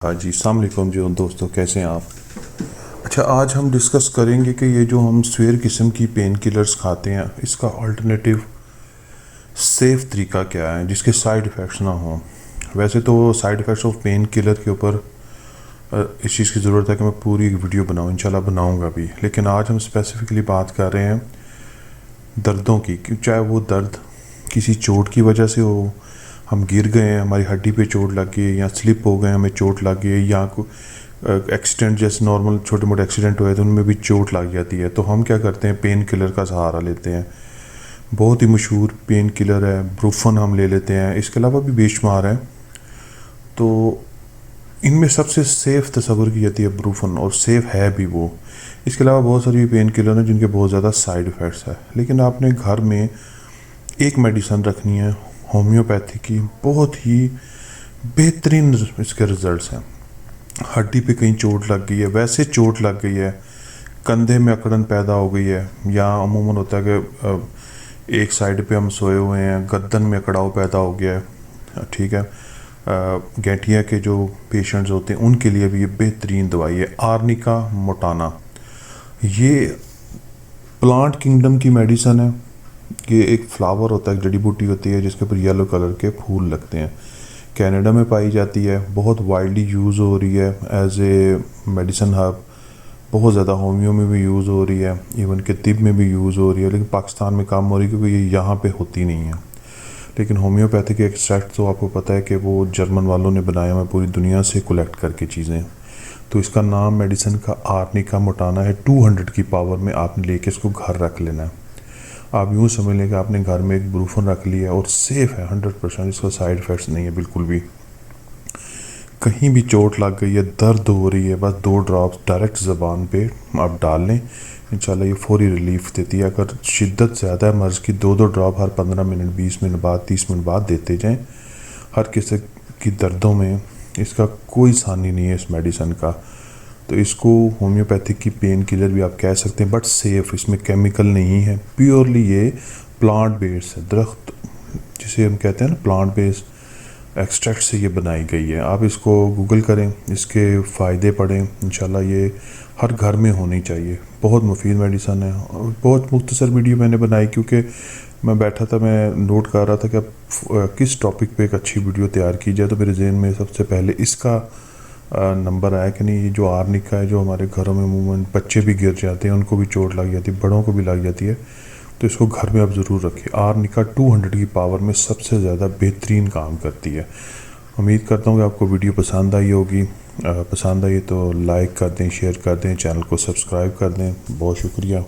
हाँ जी, अस्सलाम वालेकुम जी दोस्तों, कैसे हैं आप। अच्छा, आज हम डिस्कस करेंगे कि ये जो हम स्वेर किस्म की पेन किलर्स खाते हैं, इसका अल्टरनेटिव सेफ़ तरीका क्या है जिसके साइड इफ़ेक्ट्स ना हों। वैसे तो side effects of pain killer के ऊपर इस चीज़ की ज़रूरत है कि मैं पूरी एक वीडियो बनाऊँ, इंशाल्लाह बनाऊँगा भी। लेकिन आज हम स्पेसिफ़िकली बात कर रहे हैं दर्दों की, चाहे वो दर्द किसी चोट की वजह से हो, हम गिर गए हैं, हमारी हड्डी पे चोट लग गई, या स्लिप हो गए, हमें चोट लग गई, या एक्सीडेंट जैसे नॉर्मल छोटे मोटे एक्सीडेंट हुए तो उनमें भी चोट लग जाती है। तो हम क्या करते हैं, पेन किलर का सहारा लेते हैं। बहुत ही मशहूर पेन किलर है ब्रूफन, हम ले लेते हैं। इसके अलावा भी बेशुमार है, तो इनमें सबसे सेफ़ तस्वुर की जाती है ब्रूफन, और सेफ़ है भी वो। इसके अलावा बहुत सारी पेन किलर हैं जिनके बहुत ज़्यादा साइड इफ़ेक्ट्स है, लेकिन आपने घर में एक मेडिसन रखनी है होम्योपैथी की, बहुत ही बेहतरीन इसके रिज़ल्ट्स हैं। हड्डी पे कहीं चोट लग गई है, वैसे चोट लग गई है, कंधे में अकड़न पैदा हो गई है, या अमूमन होता है कि एक साइड पे हम सोए हुए हैं, गर्दन में अकड़ाव पैदा हो गया है, ठीक है। गैठिया के जो पेशेंट्स होते हैं उनके लिए भी ये बेहतरीन दवाई है, आर्निका मोटाना। ये प्लांट किंगडम की मेडिसन है। ये एक फ्लावर होता है, एक जड़ी बूटी होती है जिसके ऊपर येलो कलर के फूल लगते हैं। कनाडा में पाई जाती है, बहुत वाइडली यूज़ हो रही है एज ए मेडिसन हब। बहुत ज़्यादा होम्यो में भी यूज़ हो रही है, इवन के तिब में भी यूज़ हो रही है, लेकिन पाकिस्तान में कम हो रही है क्योंकि ये यहाँ पे होती नहीं है। लेकिन होम्योपैथिक एक्सट्रैक्ट तो आपको पता है कि वो जर्मन वालों ने बनाया हुआ है, पूरी दुनिया से कलेक्ट करके चीज़ें। तो इसका नाम मेडिसिन का आर्निका मोटाना है। 200 की पावर में आपने लेके इसको घर रख लेना है। आप यूँ समझ लें कि आपने घर में एक ब्रूफन रख लिया और सेफ़ है 100%, इसका साइड इफ़ेक्ट्स नहीं है बिल्कुल भी। कहीं भी चोट लग गई है, दर्द हो रही है, बस 2 ड्रॉप्स डायरेक्ट ज़बान पे आप डाल लें, इंशाल्लाह ये फ़ौरी रिलीफ देती है। अगर शिद्दत ज़्यादा है मर्ज़ की, 2-2 ड्रॉप हर 15 मिनट, 20 मिनट बाद, 30 मिनट बाद देते जाएं। हर किसी की दर्दों में इसका कोई सानी नहीं है इस मेडिसन का। तो इसको होम्योपैथिक की पेन किलर भी आप कह सकते हैं, बट सेफ़, इसमें केमिकल नहीं है, प्योरली ये प्लांट बेस्ड है, दरख्त जिसे हम कहते हैं ना, प्लांट बेस्ड एक्सट्रैक्ट से ये बनाई गई है। आप इसको गूगल करें, इसके फ़ायदे पढ़ें, इंशाल्लाह ये हर घर में होनी चाहिए। बहुत मुफीद मेडिसन है, और बहुत मुख्तसर वीडियो मैंने बनाई क्योंकि मैं बैठा था, मैं नोट कर रहा था कि अब किस टॉपिक पे एक अच्छी वीडियो तैयार की जाए। तो मेरे जहन में सबसे पहले इसका नंबर आया कि नहीं, ये जो आर्निका है, जो हमारे घरों में अमूमन बच्चे भी गिर जाते हैं, उनको भी चोट लग जाती है, बड़ों को भी लग जाती है, तो इसको घर में आप ज़रूर रखें। आर्निका 200 की पावर में सबसे ज़्यादा बेहतरीन काम करती है। उम्मीद करता हूँ कि आपको वीडियो पसंद आई होगी। पसंद आई तो लाइक कर दें, शेयर कर दें, चैनल को सब्सक्राइब कर दें। बहुत शुक्रिया।